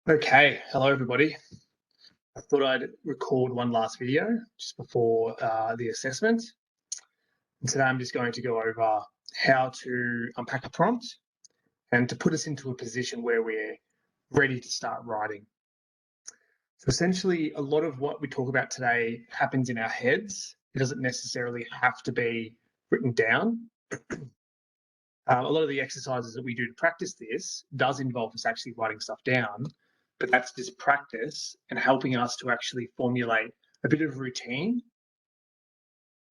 Okay, hello everybody. I thought I'd record one last video just before the assessment. And today I'm just going to go over how to unpack a prompt and to put us into a position where we're ready to start writing. So essentially, a lot of what we talk about today happens in our heads. It doesn't necessarily have to be written down. A lot of the exercises that we do to practice this does involve us actually writing stuff down, but that's just practice and helping us to actually formulate a bit of routine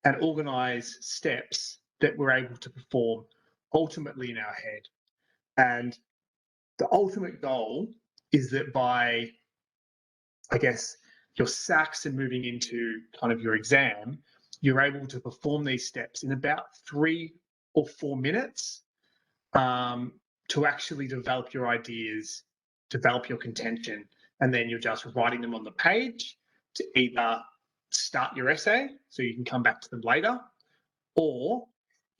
and organize steps that we're able to perform ultimately in our head. And the ultimate goal is that by, I guess, your SACs and moving into kind of your exam, you're able to perform these steps in about 3 or 4 minutes to actually develop your ideas, develop your contention, and then you're just writing them on the page to either start your essay so you can come back to them later, or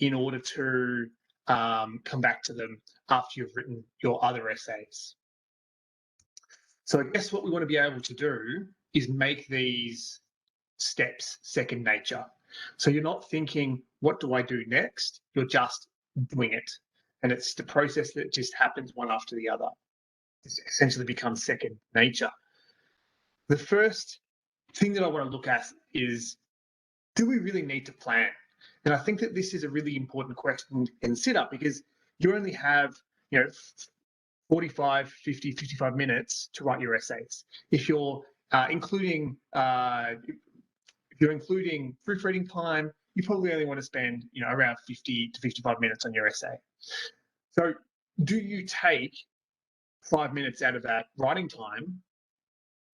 in order to come back to them after you've written your other essays. So I guess what we want to be able to do is make these steps second nature. So you're not thinking, what do I do next? You're just doing it. And it's the process that just happens one after the other. It essentially becomes second nature. The first thing that I want to look at is, do we really need to plan? And I think that this is a really important question to consider because you only have, 45, 50, 55 minutes to write your essays. If you're including proofreading time, you probably only want to spend, around 50 to 55 minutes on your essay. So do you take 5 minutes out of that writing time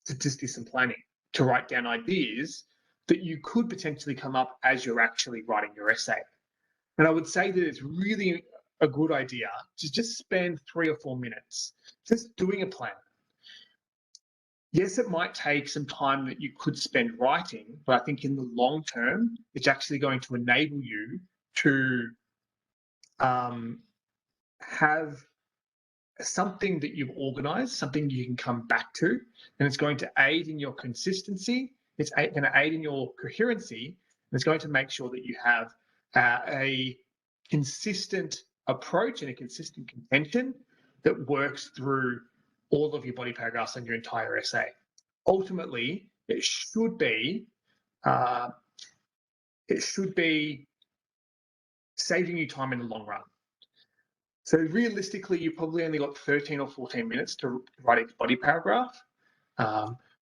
to just do some planning, to write down ideas that you could potentially come up as you're actually writing your essay? And I would say that it's really a good idea to just spend 3 or 4 minutes just doing a plan. Yes, it might take some time that you could spend writing, but I think in the long term, it's actually going to enable you to have something that you've organized, something you can come back to, and it's going to aid in your consistency, it's going to aid in your coherency, and it's going to make sure that you have a consistent approach and a consistent contention that works through all of your body paragraphs and your entire essay. Ultimately, it should be saving you time in the long run. So realistically, you probably only got 13 or 14 minutes to write each body paragraph.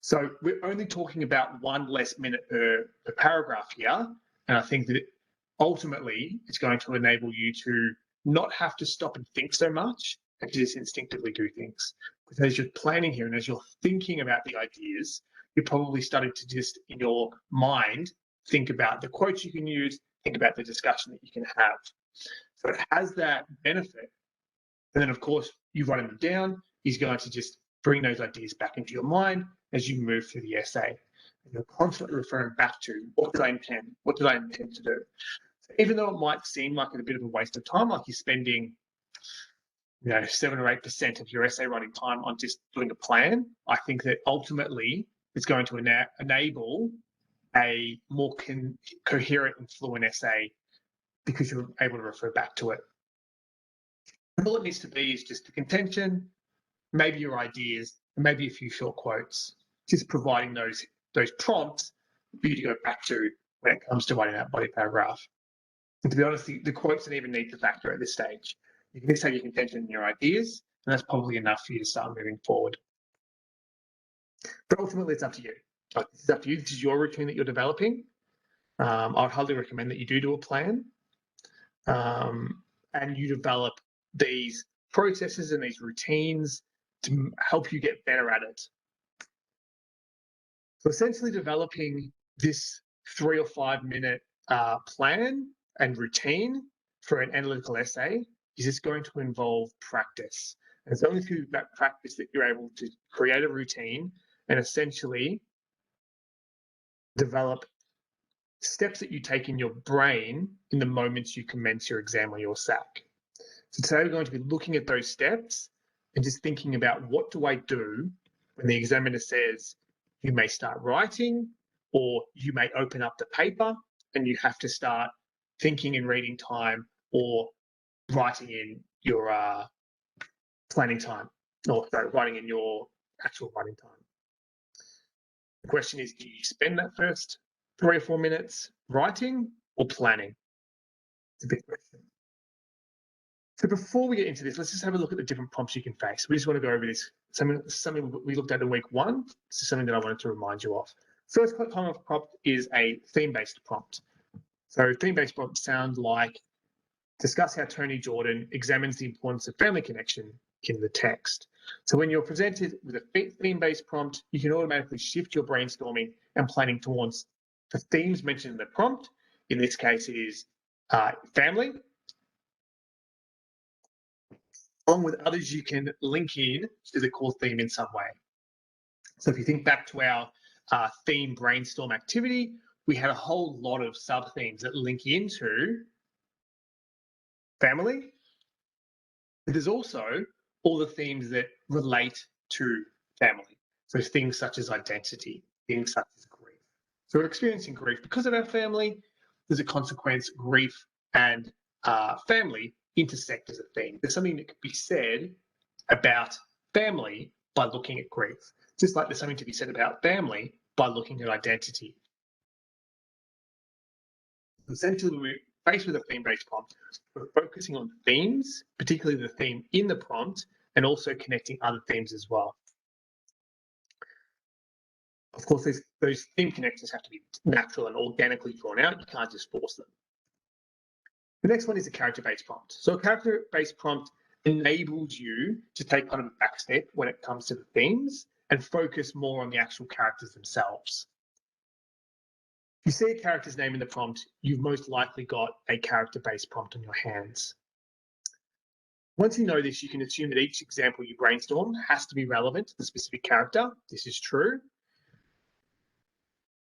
So we're only talking about 1 less minute per paragraph here. And I think that ultimately it's going to enable you to not have to stop and think so much and to just instinctively do things. Because as you're planning here and as you're thinking about the ideas, you're probably starting to just, in your mind, think about the quotes you can use, think about the discussion that you can have. So it has that benefit. And then, of course, you writing them down is going to just bring those ideas back into your mind as you move through the essay. And you're constantly referring back to, what did I intend? What did I intend to do? So even though it might seem like a bit of a waste of time, like you're spending 7 or 8% of your essay writing time on just doing a plan, I think that ultimately it's going to enable a more coherent and fluent essay because you're able to refer back to it. And all it needs to be is just the contention, maybe your ideas, and maybe a few short quotes, just providing those prompts for you to go back to when it comes to writing that body paragraph. And to be honest, the quotes don't even need to factor at this stage. You can just have your contention and your ideas, and that's probably enough for you to start moving forward. But ultimately, it's up to you. This is up to you. This is your routine that you're developing. I would highly recommend that you do a plan and you develop these processes and these routines to help you get better at it. So essentially developing this 3 or 5 minute plan and routine for an analytical essay is just going to involve practice. And it's only through that practice that you're able to create a routine and essentially develop steps that you take in your brain in the moments you commence your exam or your SAC. So today we're going to be looking at those steps and just thinking about, what do I do when the examiner says you may start writing, or you may open up the paper and you have to start thinking in reading time or writing in your planning time, or sorry, writing in your actual writing time. The question is, do you spend that first 3 or 4 minutes writing or planning? It's a big question. So before we get into this, let's just have a look at the different prompts you can face. We just want to go over this. Something we looked at in week 1. This is something that I wanted to remind you of. First common prompt is a theme-based prompt. So theme-based prompts sound like discuss how Tony Jordan examines the importance of family connection in the text. So when you're presented with a theme-based prompt, you can automatically shift your brainstorming and planning towards the themes mentioned in the prompt. In this case, it is family, along with others you can link in to the core theme in some way. So if you think back to our theme brainstorm activity, we had a whole lot of sub-themes that link into family, but there's also all the themes that relate to family. So things such as identity, things such as grief. So we're experiencing grief because of our family. There's a consequence, grief and family intersect as a theme. There's something that could be said about family by looking at grief, just like there's something to be said about family by looking at identity. Essentially, we're faced with a theme-based prompt. We're focusing on themes, particularly the theme in the prompt, and also connecting other themes as well. Of course, those theme connections have to be natural and organically drawn out. You can't just force them. The next one is a character-based prompt. So a character-based prompt enables you to take kind of a back step when it comes to the themes and focus more on the actual characters themselves. If you see a character's name in the prompt, you've most likely got a character-based prompt on your hands. Once you know this, you can assume that each example you brainstorm has to be relevant to the specific character. This is true.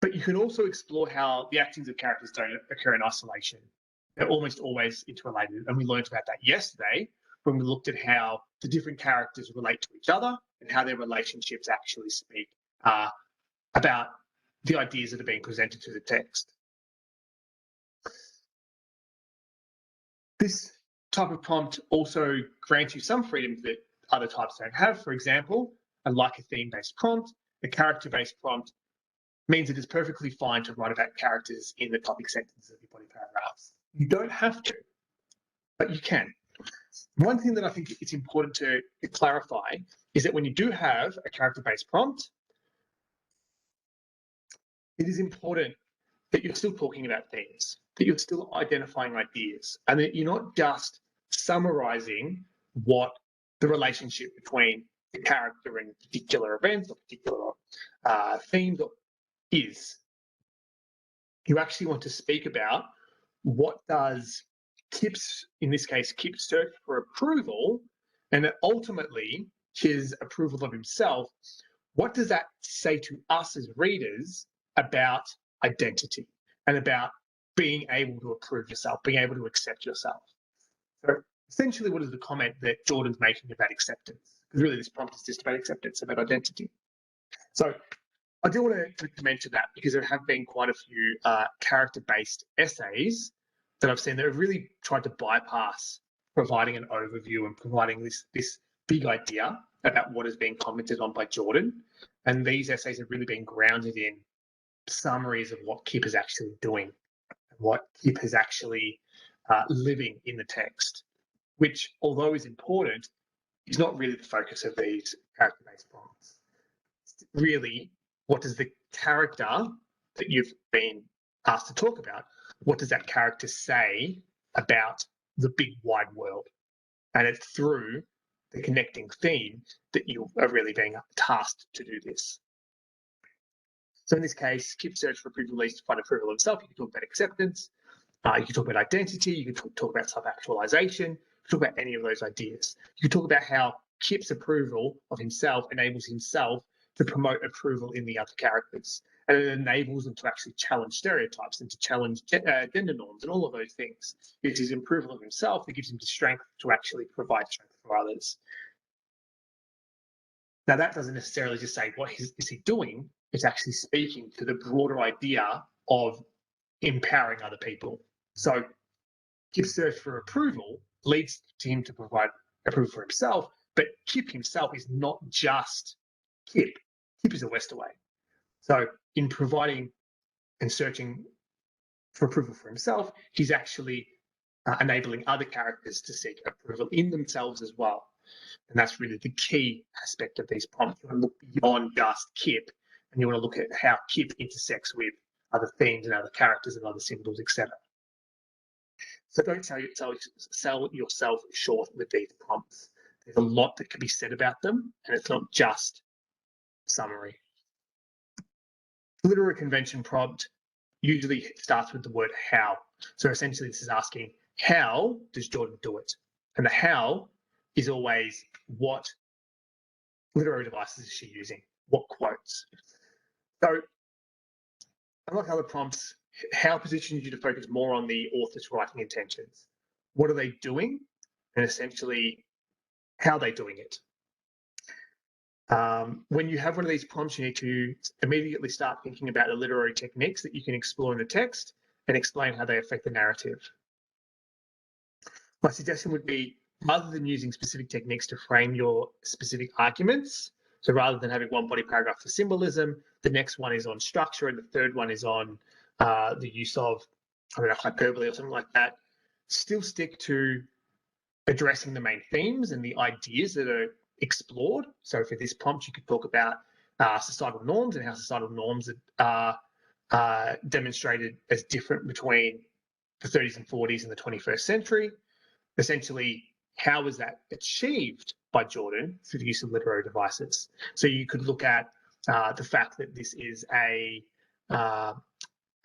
But you can also explore how the actions of characters don't occur in isolation. They're almost always interrelated. And we learned about that yesterday when we looked at how the different characters relate to each other and how their relationships actually speak about the ideas that are being presented to the text. This type of prompt also grants you some freedom that other types don't have. For example, unlike a theme-based prompt, a character-based prompt means it is perfectly fine to write about characters in the topic sentences of your body paragraphs. You don't have to, but you can. One thing that I think it's important to clarify is that when you do have a character-based prompt, it is important that you're still talking about themes, that you're still identifying ideas, and that you're not just summarizing what the relationship between the character and particular events or particular themes is. You actually want to speak about what does Kip's, in this case, Kip's search for approval, and ultimately his approval of himself, what does that say to us as readers about identity and about being able to approve yourself, being able to accept yourself? So essentially, what is the comment that Jordan's making about acceptance? Because really this prompt is just about acceptance, about identity. So I do want to mention that because there have been quite a few character-based essays that I've seen that have really tried to bypass providing an overview and providing this big idea about what is being commented on by Jordan. And these essays have really been grounded in summaries of what Kip is actually doing, what Kip is actually living in the text, which, although is important, is not really the focus of these character-based prompts. Really, what does the character that you've been asked to talk about, what does that character say about the big wide world? And it's through the connecting theme that you are really being tasked to do this. So in this case, Kip search for approval leads to find approval of himself. You can talk about acceptance, you can talk about identity, you can talk about self-actualization, you can talk about any of those ideas. You can talk about how Kip's approval of himself enables himself to promote approval in the other characters. And it enables them to actually challenge stereotypes and to challenge gender norms and all of those things. It's his approval of himself that gives him the strength to actually provide strength for others. Now, that doesn't necessarily just say what is he doing. It's actually speaking to the broader idea of empowering other people. So Kip's search for approval leads to him to provide approval for himself, but Kip himself is not just Kip. Kip is a Westaway. So in providing and searching for approval for himself, he's actually enabling other characters to seek approval in themselves as well. And that's really the key aspect of these prompts. You want to look beyond just Kip, and you want to look at how Kip intersects with other themes and other characters and other symbols, etc. So don't sell yourself short with these prompts. There's a lot that can be said about them, and it's not just summary. Literary convention prompt usually starts with the word how. So essentially this is asking, how does Jordan do it? And the how is always what literary devices is she using? What quotes? So unlike other prompts, how positions you to focus more on the author's writing intentions. What are they doing? And essentially, how are they doing it? When you have one of these prompts, you need to immediately start thinking about the literary techniques that you can explore in the text and explain how they affect the narrative. My suggestion would be, rather than using specific techniques to frame your specific arguments, so rather than having one body paragraph for symbolism, the next one is on structure, and the third one is on the use of, I don't know, hyperbole or something like that, still stick to addressing the main themes and the ideas that are explored. So for this prompt, you could talk about societal norms and how societal norms are demonstrated as different between the 30s and 40s and the 21st century. Essentially, how was that achieved by Jordan through the use of literary devices? So you could look at the fact that this is an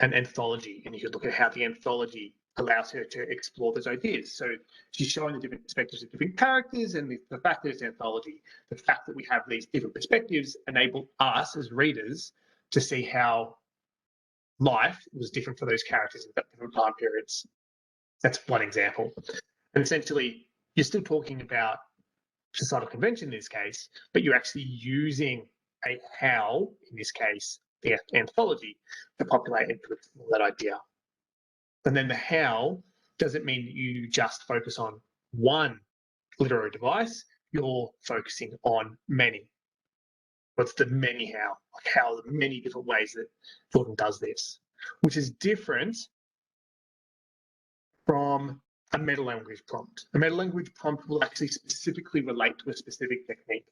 anthology, and you could look at how the anthology allows her to explore those ideas. So she's showing the different perspectives of different characters, and the fact that it's an anthology, the fact that we have these different perspectives enable us as readers to see how life was different for those characters in different time periods. That's one example. And essentially, you're still talking about societal convention in this case, but you're actually using a how, in this case, the anthology, to populate and to explore that idea. And then the how doesn't mean that you just focus on one literary device, you're focusing on many. What's the many how? Like how the many different ways that Jordan does this, which is different from a meta-language prompt. A meta-language prompt will actually specifically relate to a specific technique.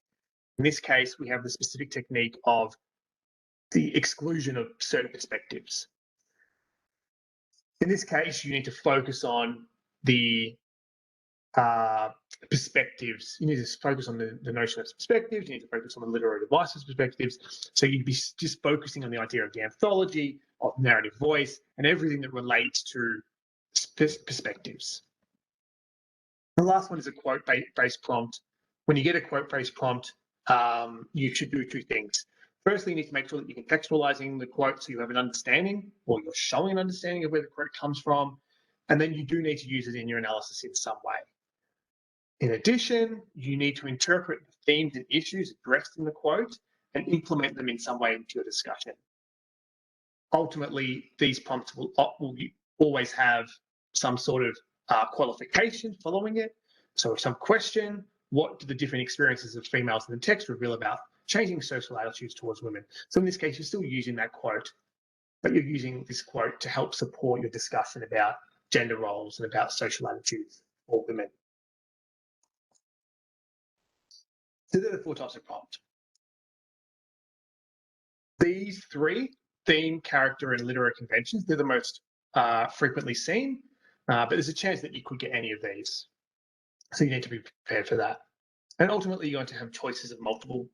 In this case, we have the specific technique of the exclusion of certain perspectives. In this case, you need to focus on the perspectives. You need to focus on the notion of perspectives. You need to focus on the literary devices perspectives. So you'd be just focusing on the idea of the anthology, of narrative voice, and everything that relates to perspectives. The last one is a quote-based prompt. When you get a quote-based prompt, you should do two things. Firstly, you need to make sure that you're contextualizing the quote so you have an understanding, or you're showing an understanding of where the quote comes from. And then you do need to use it in your analysis in some way. In addition, you need to interpret the themes and issues addressed in the quote and implement them in some way into your discussion. Ultimately, these prompts will always have some sort of qualification following it. So some question, what do the different experiences of females in the text reveal about changing social attitudes towards women? So in this case, you're still using that quote, but you're using this quote to help support your discussion about gender roles and about social attitudes for women. So there are the four types of prompt. These three, theme, character, and literary conventions, they're the most frequently seen, but there's a chance that you could get any of these. So you need to be prepared for that. And ultimately, you're going to have choices of multiple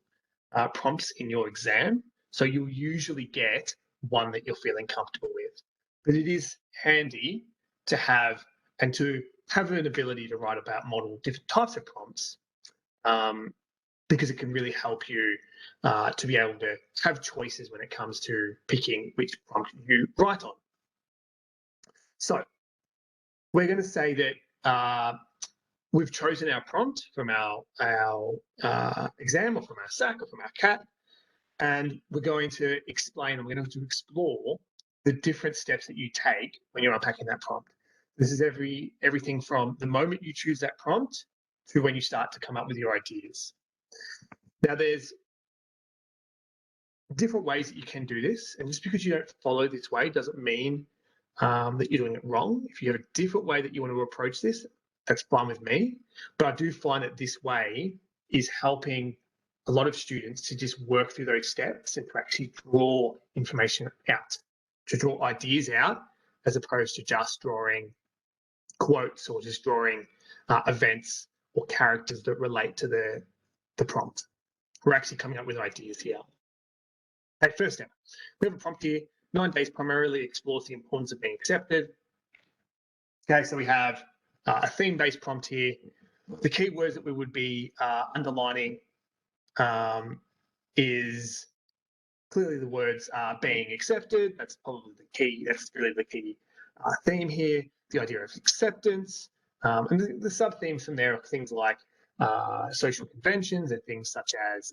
prompts in your exam. So you'll usually get one that you're feeling comfortable with. But it is handy to have an ability to write about multiple different types of prompts, because it can really help you to be able to have choices when it comes to picking which prompt you write on. So we're going to say that we've chosen our prompt from our exam or from our SAC or from our CAT, and we're going to explain and we're going to explore the different steps that you take when you're unpacking that prompt. This is everything from the moment you choose that prompt to when you start to come up with your ideas. Now, there's different ways that you can do this, and just because you don't follow this way doesn't mean that you're doing it wrong. If you have a different way that you want to approach this, that's fine with me. But I do find that this way is helping a lot of students to just work through those steps and to actually draw information out, to draw ideas out, as opposed to just drawing quotes or just drawing events or characters that relate to the prompt. We're actually coming up with ideas here. Okay, first step, we have a prompt here. 9 days primarily explores the importance of being accepted. Okay, so we have a theme-based prompt here. The keywords that we would be underlining is clearly the words being accepted. That's probably the key. That's really the key theme here. The idea of acceptance, and the sub-themes from there are things like social conventions and things such as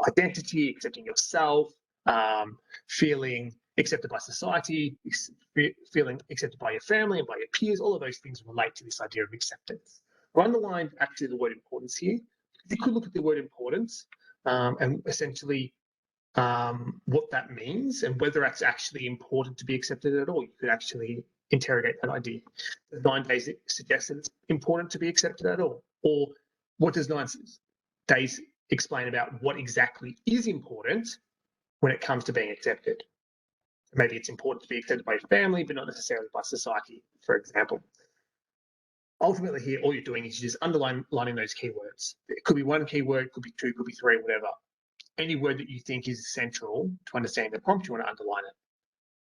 identity, accepting yourself, feeling accepted by society, feeling accepted by your family and by your peers. All of those things relate to this idea of acceptance. I underlined actually the word importance here. You could look at the word importance and essentially what that means and whether that's actually important to be accepted at all. You could actually interrogate that idea. Does 9 days suggest that it's important to be accepted at all? Or what does 9 days explain about what exactly is important when it comes to being accepted? Maybe it's important to be accepted by your family, but not necessarily by society, for example. Ultimately here, all you're doing is you're just underlining those keywords. It could be one keyword, could be two, could be three, whatever. Any word that you think is essential to understanding the prompt, you want to underline it.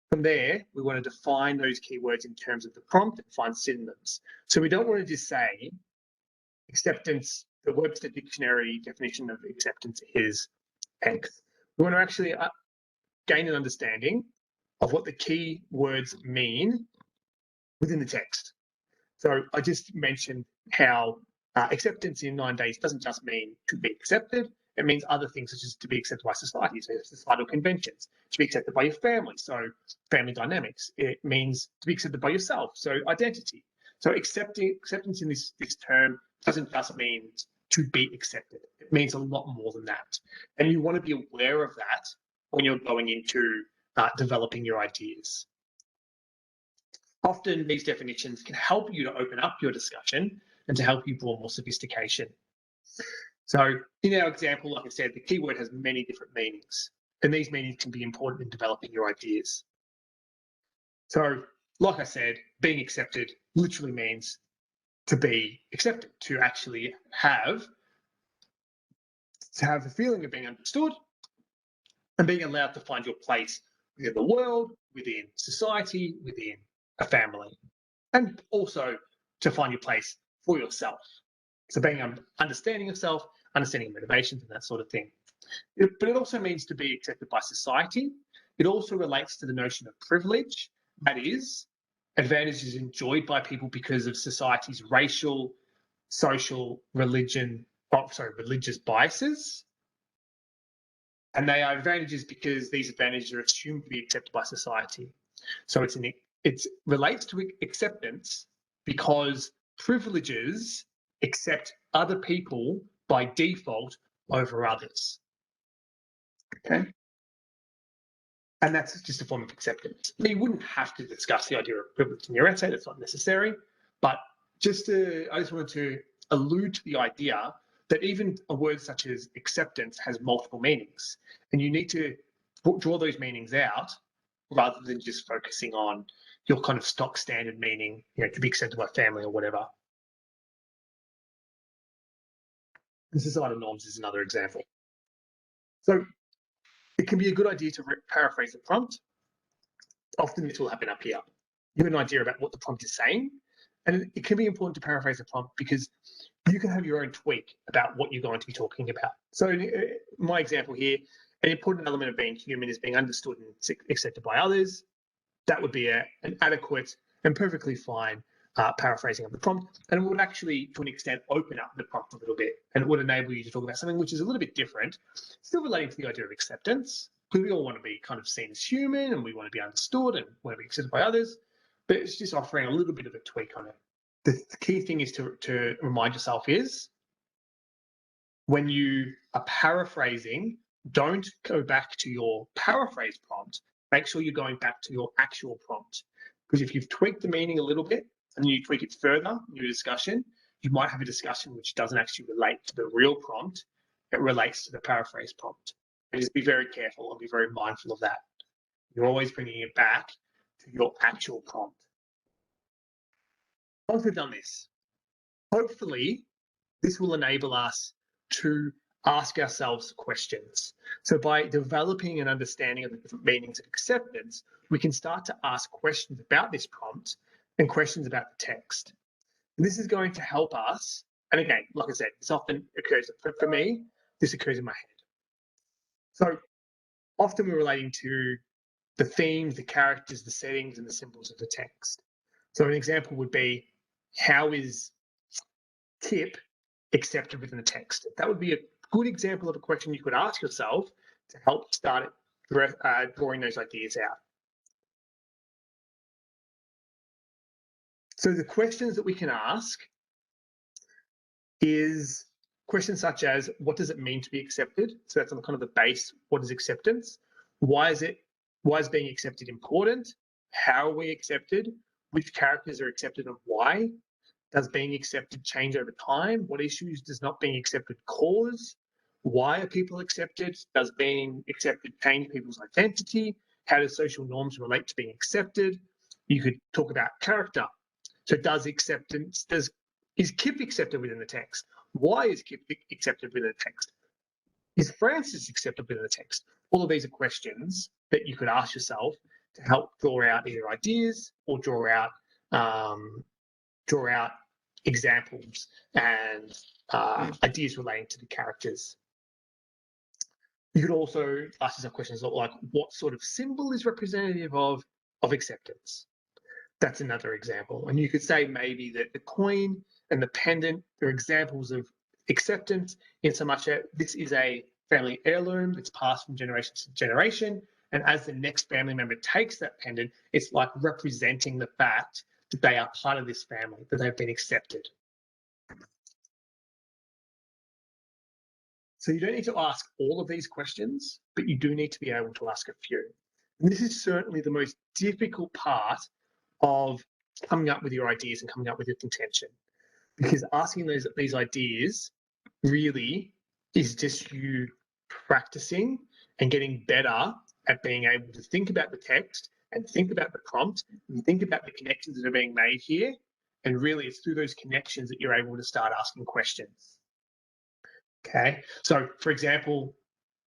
From there, we want to define those keywords in terms of the prompt and find synonyms. So we don't want to just say acceptance, the Webster Dictionary definition of acceptance is X. We want to actually gain an understanding of what the key words mean within the text. So I just mentioned how acceptance in 9 days doesn't just mean to be accepted. It means other things such as to be accepted by society, so societal conventions, to be accepted by your family, so family dynamics. It means to be accepted by yourself, so identity. So acceptance in this term doesn't just mean to be accepted. It means a lot more than that. And you want to be aware of that when you're going into developing your ideas. Often these definitions can help you to open up your discussion and to help you draw more sophistication. So in our example, like I said, the keyword has many different meanings, and these meanings can be important in developing your ideas. So like I said, being accepted literally means to be accepted, to actually have the feeling of being understood and being allowed to find your place within the world, within society, within a family, and also to find your place for yourself. So being understanding yourself, understanding motivations and that sort of thing. But it also means to be accepted by society. It also relates to the notion of privilege. That is, advantages enjoyed by people because of society's racial, social, religious biases. And they are advantages because these advantages are assumed to be accepted by society. So it relates to acceptance because privileges accept other people by default over others. Okay? And that's just a form of acceptance. You wouldn't have to discuss the idea of privilege in your essay, that's not necessary. But I just wanted to allude to the idea that even a word such as acceptance has multiple meanings. And you need to draw those meanings out rather than just focusing on your kind of stock standard meaning, to be accepted by family or whatever. And societal norms is another example. So it can be a good idea to paraphrase the prompt. Often this will happen up here. You have an idea about what the prompt is saying, and it can be important to paraphrase the prompt because you can have your own tweak about what you're going to be talking about. So in my example here, an important element of being human is being understood and accepted by others. That would be an adequate and perfectly fine paraphrasing of the prompt, and it would actually, to an extent, open up the prompt a little bit, and it would enable you to talk about something which is a little bit different, still relating to the idea of acceptance, because we all want to be kind of seen as human, and we want to be understood, and want to be accepted by others, but it's just offering a little bit of a tweak on it. The key thing is to remind yourself is, when you are paraphrasing, don't go back to your paraphrase prompt. Make sure you're going back to your actual prompt. Because if you've tweaked the meaning a little bit and you tweak it further in your discussion, you might have a discussion which doesn't actually relate to the real prompt. It relates to the paraphrase prompt. And just be very careful and be very mindful of that. You're always bringing it back to your actual prompt. Once we've done this, hopefully this will enable us to ask ourselves questions. So by developing an understanding of the different meanings of acceptance, we can start to ask questions about this prompt and questions about the text. And this is going to help us, and again, like I said, this often occurs, for me, this occurs in my head. So often we're relating to the themes, the characters, the settings, and the symbols of the text. So an example would be, how is Kip accepted within the text? That would be a good example of a question you could ask yourself to help start drawing those ideas out. So the questions that we can ask is questions such as, what does it mean to be accepted? So that's on kind of the base, what is acceptance? Why is being accepted important? How are we accepted? Which characters are accepted and why? Does being accepted change over time? What issues does not being accepted cause? Why are people accepted? Does being accepted change people's identity? How do social norms relate to being accepted? You could talk about character. So is Kip accepted within the text? Why is Kip accepted within the text? Is Francis accepted within the text? All of these are questions that you could ask yourself to help draw out either ideas or draw out examples and ideas relating to the characters. You could also ask yourself questions like, what sort of symbol is representative of acceptance? That's another example. And you could say maybe that the coin and the pendant are examples of acceptance, in so much that this is a family heirloom that's passed from generation to generation. And as the next family member takes that pendant, it's like representing the fact that they are part of this family, that they've been accepted. So you don't need to ask all of these questions, but you do need to be able to ask a few. And this is certainly the most difficult part of coming up with your ideas and coming up with your contention, because asking these ideas really is just you practicing and getting better at being able to think about the text and think about the prompt and think about the connections that are being made here. And really, it's through those connections that you're able to start asking questions. Okay, so for example,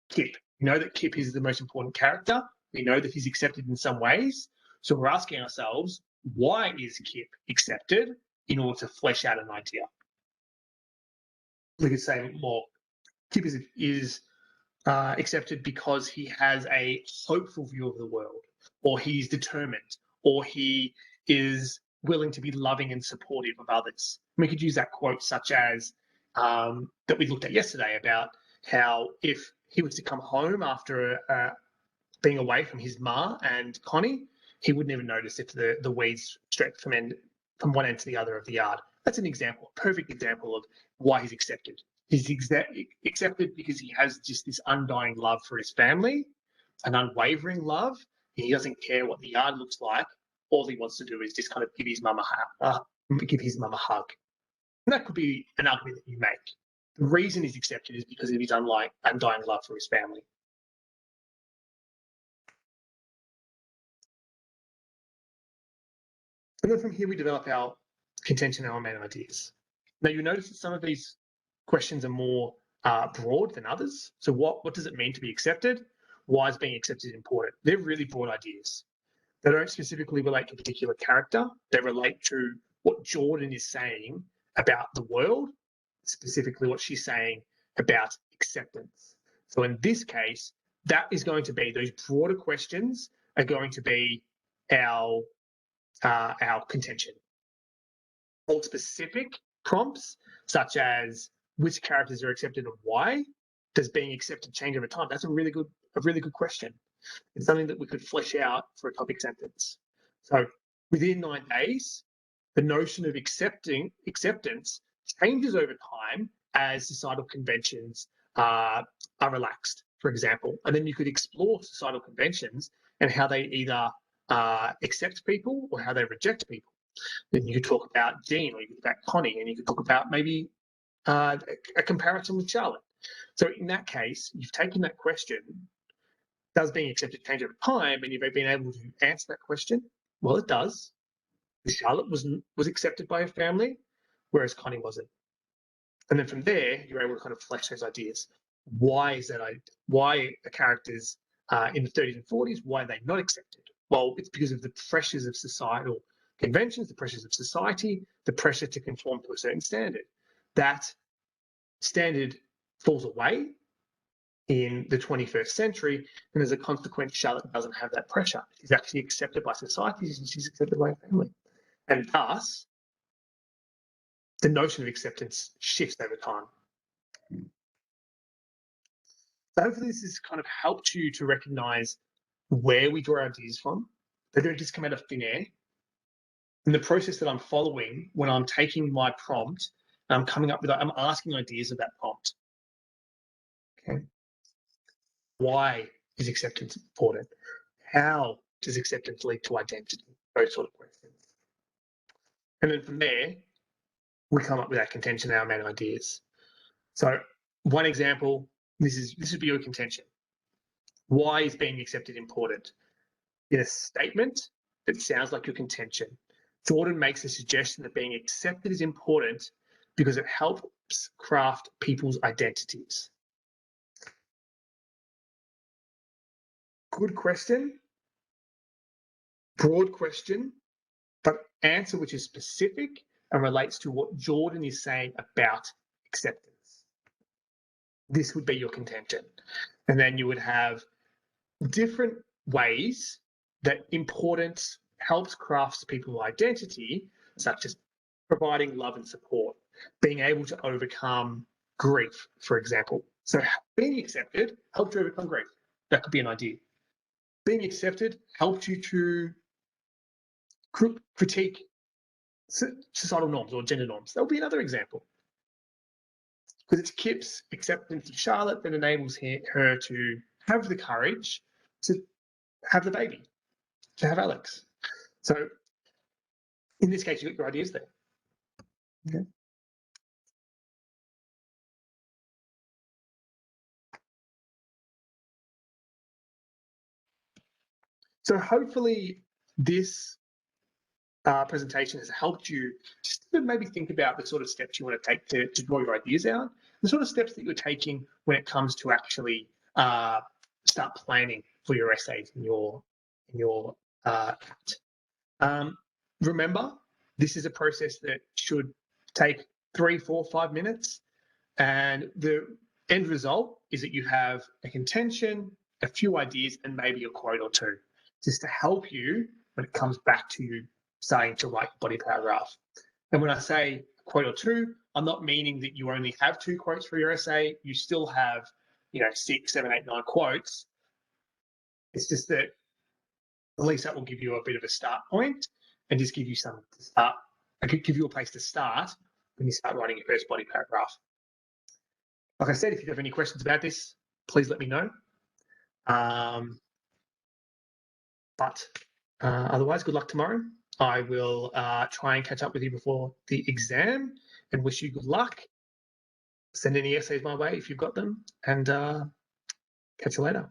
Kip. We know that Kip is the most important character. We know that he's accepted in some ways. So we're asking ourselves, why is Kip accepted, in order to flesh out an idea? We could say, well, Kip is accepted because he has a hopeful view of the world, or he's determined, or he is willing to be loving and supportive of others. We could use that quote such as that we looked at yesterday about how if he was to come home after being away from his ma and Connie, he wouldn't even notice if the weeds stretched from one end to the other of the yard. That's an example, a perfect example of why he's accepted. He's accepted because he has just this undying love for his family, an unwavering love. He doesn't care what the yard looks like. All he wants to do is just kind of give his mum a hug. And that could be an argument that you make. The reason he's accepted is because of his undying love for his family. And then from here, we develop our contention and our main ideas. Now, you'll notice that some of these questions are more broad than others. So what does it mean to be accepted? Why is being accepted important? They're really broad ideas. They don't specifically relate to a particular character. They relate to what Jordan is saying about the world, specifically what she's saying about acceptance. So in this case, that is going to be, those broader questions are going to be our contention. hold specific prompts, such as which characters are accepted and why. Does being accepted change over time? That's a really good question. It's something that we could flesh out for a topic sentence. So within 9 days, the notion of acceptance changes over time as societal conventions are relaxed, for example. And then you could explore societal conventions and how they either accept people or how they reject people. Then you could talk about Jean, or you could talk about Connie, and you could talk about maybe a comparison with Charlotte. So in that case, you've taken that question, does being accepted change over time, and you've been able to answer that question? Well, it does. Charlotte was accepted by her family, whereas Connie wasn't. And then from there, you're able to kind of flesh those ideas. Why is that? Why are characters in the 30s and 40s, why are they not accepted? Well, it's because of the pressures of societal conventions, the pressures of society, the pressure to conform to a certain standard. That standard falls away in the 21st century, and as a consequence, Charlotte doesn't have that pressure. She's actually accepted by society, and she's accepted by her family. And thus, the notion of acceptance shifts over time. So hopefully this has kind of helped you to recognize where we draw our ideas from. They don't just come out of thin air. And the process that I'm following when I'm taking my prompt, I'm asking ideas of that prompt. Okay. Why is acceptance important? How does acceptance lead to identity? Those sort of questions. And then from there, we come up with our contention, our main ideas. So one example, this would be your contention. Why is being accepted important? In a statement that sounds like your contention, Jordan makes a suggestion that being accepted is important because it helps craft people's identities. Good question, broad question, but answer which is specific and relates to what Jordan is saying about acceptance. This would be your contention. And then you would have different ways that importance helps craft people's identity, such as providing love and support, being able to overcome grief, for example. So being accepted helped you overcome grief. That could be an idea. Being accepted helped you to critique societal norms or gender norms. That would be another example. Because it's Kip's acceptance of Charlotte that enables her to have the courage to have the baby, to have Alex. So in this case, you got your ideas there. Okay. So hopefully this presentation has helped you just to maybe think about the sort of steps you want to take to draw your ideas out, the sort of steps that you're taking when it comes to actually start planning for your essays in your act. Remember, this is a process that should take 3, 4, 5 minutes, and the end result is that you have a contention, a few ideas, and maybe a quote or two, just to help you when it comes back to you starting to write body paragraph. And when I say a quote or two, I'm not meaning that you only have 2 quotes for your essay. You still have, 6, 7, 8, 9 quotes. It's just that at least that will give you a bit of a start point and just give you something to start. I could give you a place to start when you start writing your first body paragraph. Like I said, if you have any questions about this, please let me know. But otherwise, good luck tomorrow. I will try and catch up with you before the exam and wish you good luck. Send any essays my way if you've got them, and catch you later.